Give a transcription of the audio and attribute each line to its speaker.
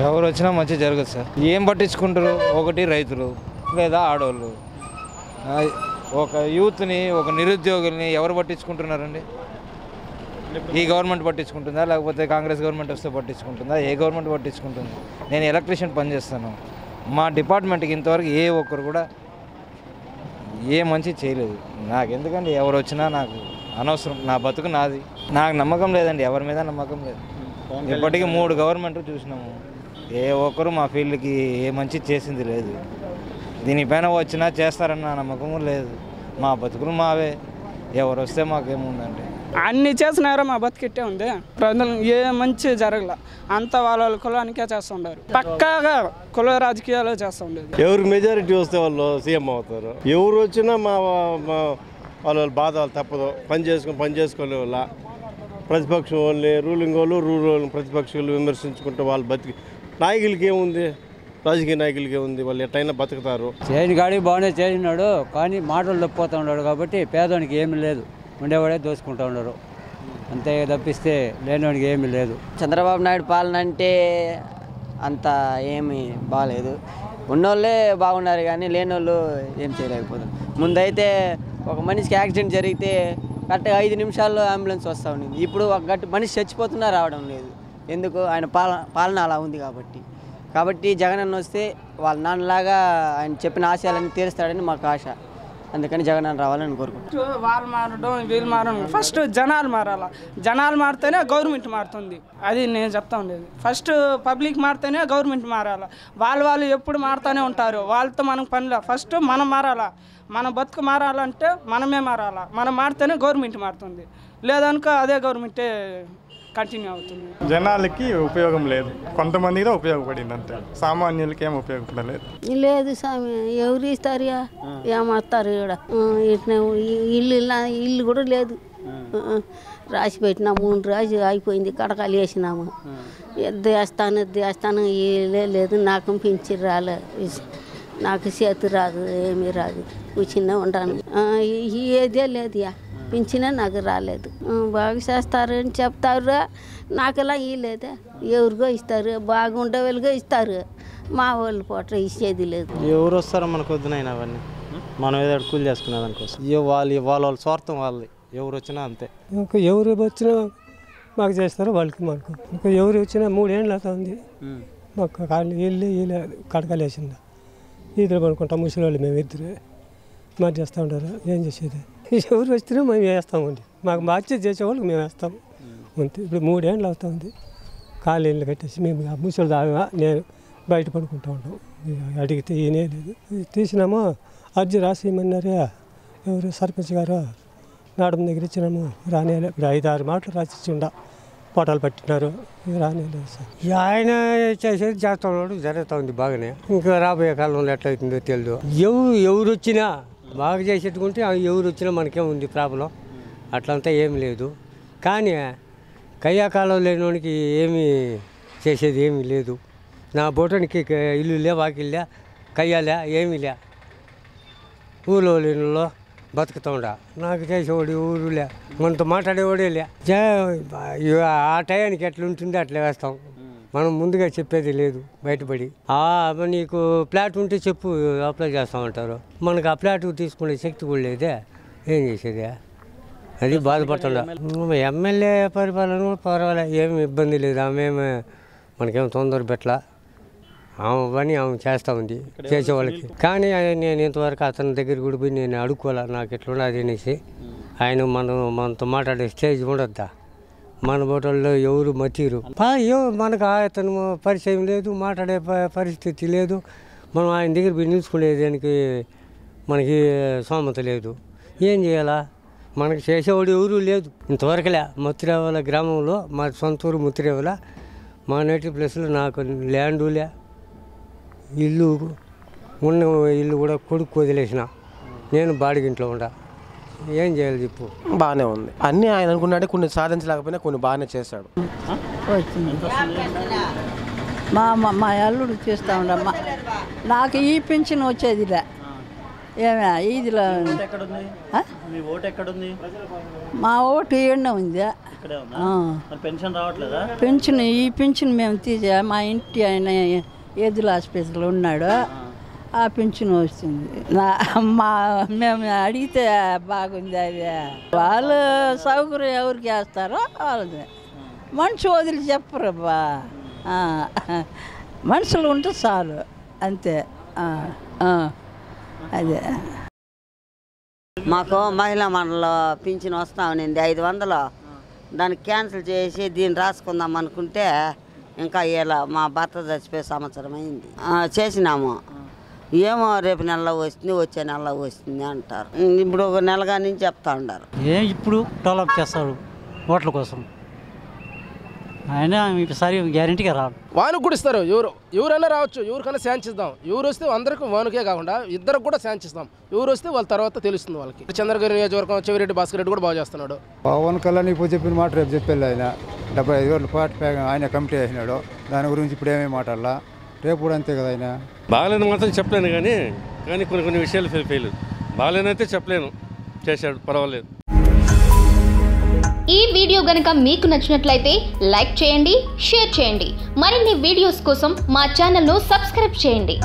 Speaker 1: ఎవరు వచ్చినా మంచి జరగదు సార్. ఏం పట్టించుకుంటారు? ఒకటి రైతులు లేదా ఆడవాళ్ళు. ఒక యూత్ని, ఒక నిరుద్యోగుల్ని ఎవరు పట్టించుకుంటున్నారండి? ఈ గవర్నమెంట్ పట్టించుకుంటుందా, లేకపోతే కాంగ్రెస్ గవర్నమెంట్ వస్తే పట్టించుకుంటుందా? ఏ గవర్నమెంట్ పట్టించుకుంటుంది? నేను ఎలక్ట్రీషియన్ పనిచేస్తాను. మా డిపార్ట్మెంట్కి ఇంతవరకు ఏ ఒక్కరు కూడా ఏ మంచి చేయలేదు. నాకు ఎందుకండి, ఎవరు వచ్చినా నాకు అనవసరం. నా బతుకు నాది. నాకు నమ్మకం లేదండి, ఎవరి మీద నమ్మకం లేదు. ఇప్పటికీ 3 గవర్నమెంట్లు చూసినాము, ఏ ఒక్కరు మా ఫీల్డ్కి ఏ మంచి చేసింది లేదు. దీనిపైన వచ్చినా చేస్తారన్న నమ్మకము లేదు. మా బతుకులు మావే, ఎవరు వస్తే మాకేముందండి.
Speaker 2: అన్ని చేసినారో మా బతికిట్టే ఉంది. ప్రజలు ఏ మంచి జరగల, అంత వాళ్ళ కులానికే చేస్తుండారు. పక్కాగా కుల రాజకీయాలు చేస్తూ ఉండేది.
Speaker 3: ఎవరు మెజారిటీ వస్తే వాళ్ళు సీఎం అవుతారు. ఎవరు వచ్చినా వాళ్ళ బాధ వాళ్ళు తప్పదు. పని చేసుకోలే వాళ్ళ ప్రతిపక్షం వాళ్ళని, రూలింగ్ వాళ్ళు ప్రతిపక్షాలు విమర్శించుకుంటే వాళ్ళు బతికి. నాయకులకి ఏముంది, రాజకీయ నాయకులకి ఏముంది, వాళ్ళు ఎట్టయినా బతుకుతారు.
Speaker 4: చేయని గాడికి బాగానే చేసినాడు, కానీ మాటలు తప్పిపోతూ ఉన్నాడు కాబట్టి పేదవానికి ఏమీ లేదు. ఉండేవాడే దోచుకుంటూ ఉన్నారు అంతే తప్పిస్తే లేనివాడికి ఏమీ లేదు.
Speaker 5: చంద్రబాబు నాయుడు పాలన అంటే అంత ఏమీ బాగాలేదు. ఉన్నోళ్ళే బాగున్నారు కానీ లేనోళ్ళు ఏం చేయలేకపోతారు. ముందైతే ఒక మనిషికి యాక్సిడెంట్ జరిగితే కరెక్ట్గా 5 నిమిషాల్లో అంబులెన్స్ వస్తూ ఉంది. ఇప్పుడు ఒక మనిషి చచ్చిపోతున్నా రావడం లేదు. ఎందుకు? ఆయన పాలన అలా ఉంది కాబట్టి జగన్ అన్న వస్తే వాళ్ళ నాన్నలాగా ఆయన చెప్పిన ఆశయాలన్నీ తీరుస్తాడని మాకు ఆశ. అందుకని జగన్ అన్న రావాలని కోరుకుంటున్నాం.
Speaker 2: వాళ్ళు మారడం, వీళ్ళు మారడం, ఫస్ట్ జనాలు మారాల. జనాలు మారితేనే గవర్నమెంట్ మారుతుంది. అది నేను చెప్తా ఉండేది. ఫస్ట్ పబ్లిక్ మారితేనే గవర్నమెంట్ మారాల. వాళ్ళు ఎప్పుడు మారుతూనే ఉంటారు. వాళ్ళతో మనకు పనిలే. ఫస్ట్ మనం మారాలా. మన బతుకు మారాలంటే మనమే మారాలా. మనం మారితేనే గవర్నమెంట్ మారుతుంది. లేదనుకో అదే గవర్నమెంటే కంటిన్యూ అవుతుంది.
Speaker 6: జనాలకి ఉపయోగం లేదు, కొంతమందిగా ఉపయోగపడింది అంతే. సామాన్యులకి ఏం ఉపయోగపడలేదు.
Speaker 7: లేదు స్వామి, ఎవరు ఇస్తారుగా? ఏమస్తారు? ఇక్కడ ఇల్లు కూడా లేదు. రాసి పెట్టినాము, 3 రాసి అయిపోయింది. కడకాలు వేసినాము. వేస్తాను లేదు. నాకు పింఛి రాలే, నాకు చేతి రాదు, ఏమీ రాదు. కూర్చునే ఉంటాను. ఏదే లేదు. పింఛనే నాకు రాలేదు. బాగా చేస్తారు అని చెప్తారు, నాకులా ఇవ్వలేదా? ఎవరికో ఇస్తారు, బాగుండే వాళ్ళకో ఇస్తారు. మా వాళ్ళు పూట ఇచ్చేది లేదు.
Speaker 8: ఎవరు వస్తారో మనకు వద్దునైనా అవన్నీ. మనం ఏదో కూలి చేసుకునే దానికోసం వాళ్ళ స్వార్థం వాళ్ళది. ఎవరు వచ్చినా అంతే.
Speaker 9: ఇంకా ఎవరు వచ్చినా మాకు చేస్తారో వాళ్ళకి మాకు. ఇంకా ఎవరు వచ్చినా 3 ఏళ్ళు అవుతుంది మాకు. వెళ్ళి కడకలు వేసిందా ఇద్దరు పడుకుంటాం. ముసలి వాళ్ళు మేము ఇద్దరు మరి చేస్తూ ఉంటారు. ఏం చేసేది? ఎవరు వచ్చినా మేము వేస్తామండి. మాకు బాధ్యత చేసేవాళ్ళకి మేము వేస్తాము అంతే. ఇప్పుడు 3 ఏళ్ళు అవుతా ఉంది. కాలేళ్ళు కట్టేసి మేము ముసలి దాగా నేను బయట పడుకుంటూ ఉంటాం. అడిగితే ఈయనే లేదు. తీసినామో అర్జీ రాసి ఇమ్మన్నారే ఎవరు సర్పంచ్ గారు. మేడం దగ్గర ఇచ్చినాము, రానేలే. ఇప్పుడు 5-6 మాటలు రాసిచ్చి ఫోటోలు పట్టినారు, రానేలేదు సార్.
Speaker 10: ఆయన చేసేది చేస్తున్నాడు, జరుగుతూ ఉంది బాగానే. ఇంకా రాబోయే కాలంలో ఎట్లయితుందో తెలియదు. ఎవరు వచ్చినా బాగా చేసేట్టుకుంటే ఎవరు వచ్చినా మనకేముంది ప్రాబ్లం, అట్లంతా ఏమి లేదు. కానీ కయ్యాకాలం లేనివానికి ఏమీ చేసేది ఏమీ లేదు. నా బోటానికి ఇల్లులే, వాకిల్లే, కయ్యాలే, ఏమీ లే. ఊళ్ళో లేనిలో బతుకుతూ ఉండ. నాకు చేసేవాడు ఊరులే, మనతో మాట్లాడేవాడే లే. ఆ టయానికి ఎట్లా ఉంటుందో అట్లా వేస్తాం. మనం ముందుగా చెప్పేది లేదు బయటపడి. నీకు ఫ్లాట్ ఉంటే చెప్పు, అప్లై చేస్తామంటారు. మనకు ఆ ఫ్లాట్ తీసుకునే శక్తి కూడా లేదే, ఏం చేసేది? అది బాధపడుతుండ. ఎమ్మెల్యే పరిపాలన కూడా పర్వాలేదు, ఏమి ఇబ్బంది లేదు. మనకేం తొందర పెట్టలా. ఆమె పని ఆమె చేస్తూ ఉంది చేసేవాళ్ళకి. కానీ నేను ఇంతవరకు అతని దగ్గర కూడా పోయి నేను అడుక్కోలే, నాకు ఎట్లున్నది అనేసి. ఆయన మనతో మాట్లాడే స్టేజ్ ఉండొద్దా? మన బోటల్లో ఎవరు మతీరు. మనకు అతను పరిచయం లేదు, మాట్లాడే పరిస్థితి లేదు. మనం ఆయన దగ్గర పోయి నిలుచుకునేదానికి మనకి సోమత లేదు. ఏం చేయాలా? మనకు చేసేవాడు ఎవరు లేదు ఇంతవరకులే. ముత్తిరేవల గ్రామంలో, మా సొంతూరు ముత్తిరేవల, మా నేటివ్ ప్లేస్లో నాకు ల్యాండులే, ఇల్లు ఉన్న ఇల్లు కూడా కొడుకు వదిలేసిన. నేను బాడిగింట్లో ఉండా. ఏం చేయాలి చెప్పు?
Speaker 11: బాగానే ఉంది. అన్నీ ఆయన అనుకున్నాడే, కొన్ని సాధించలేకపోయినా కొన్ని బాగానే చేశాడు.
Speaker 7: మా అల్లుడు చేస్తూ ఉండమ్మా. నాకు ఈ పింఛన్ వచ్చేదిలే,
Speaker 12: ఏమే ఈదిలో
Speaker 13: ఎక్కడుంది మీ ఓటు ఎక్కడుంది?
Speaker 12: మా ఓటు ఏడనే ఉంది.
Speaker 13: ఇక్కడే ఉందా? మరి పెన్షన్ రావట్లేదా?
Speaker 12: పెన్షన్ మేము తీసా. మా ఇంటి ఆయన ఏదుల ఆసుపత్రిలో ఉన్నాడు. ఆ పెన్షన్ వస్తుంది. మేము అడిగితే బాగుంది. అది వాళ్ళు సౌకర్యం ఎవరికి వేస్తారో వాళ్ళది. మనిషి వదిలి చెప్పరు బా. మనుషులు ఉంటే చాలు అంతే. అదే
Speaker 14: మాకు మహిళా మండలిలో పింఛన్ వస్తా ఉన్నింది 500. దాన్ని క్యాన్సిల్ చేసి దీన్ని రాసుకుందాం అనుకుంటే ఇంకా ఇలా మా భర్త చచ్చిపోయే సంవత్సరం అయింది. చేసినాము. ఏమో రేపు నెలలో వస్తుంది, వచ్చే నెలలో వస్తుంది అంటారు. ఇప్పుడు ఒక నెలగా నుంచి చెప్తా ఉన్నారు.
Speaker 13: ఇప్పుడు డెవలప్ చేస్తారు ఓట్ల కోసం. ఆయన ఈసారి గ్యారెంటీగా రాడు.
Speaker 11: వానికి కూడా ఇస్తారు. ఎవరైనా రావచ్చు. ఎవరికైనా ఛాన్స్ ఇద్దాం. ఎవరు వస్తే అందరికీ వానికే కాకుండా ఇద్దరికి కూడా ఛాన్స్ ఇస్తాం. ఎవరు వస్తే వాళ్ళ తర్వాత తెలుస్తుంది వాళ్ళకి. చంద్రగిరి నియోజకవర్గం చెవిరెడ్డి భాస్కర్ రెడ్డి కూడా బాగా చేస్తున్నాడు.
Speaker 15: పవన్ కళ్యాణ్ ఇప్పుడు చెప్పిన మాట రేపు చెప్పేది. ఆయన 75 పార్టీ ఆయన కమిటీ వేసినాడు. దాని గురించి ఇప్పుడు ఏమేమి మాట్లాడాలా, రేపు కూడా అంతే కదా. ఆయన
Speaker 3: బాగాలేని మాత్రం చెప్పలేను కానీ కొన్ని విషయాలు ఫెయిల్. బాగాలేనైతే చెప్పలేను. చేశాడు, పర్వాలేదు.
Speaker 16: ఈ వీడియో గనుక మీకు నచ్చినట్లయితే లైక్ చేయండి, షేర్ చేయండి. మరిన్ని వీడియోస్ కోసం మా ఛానల్ను సబ్స్క్రైబ్ చేయండి.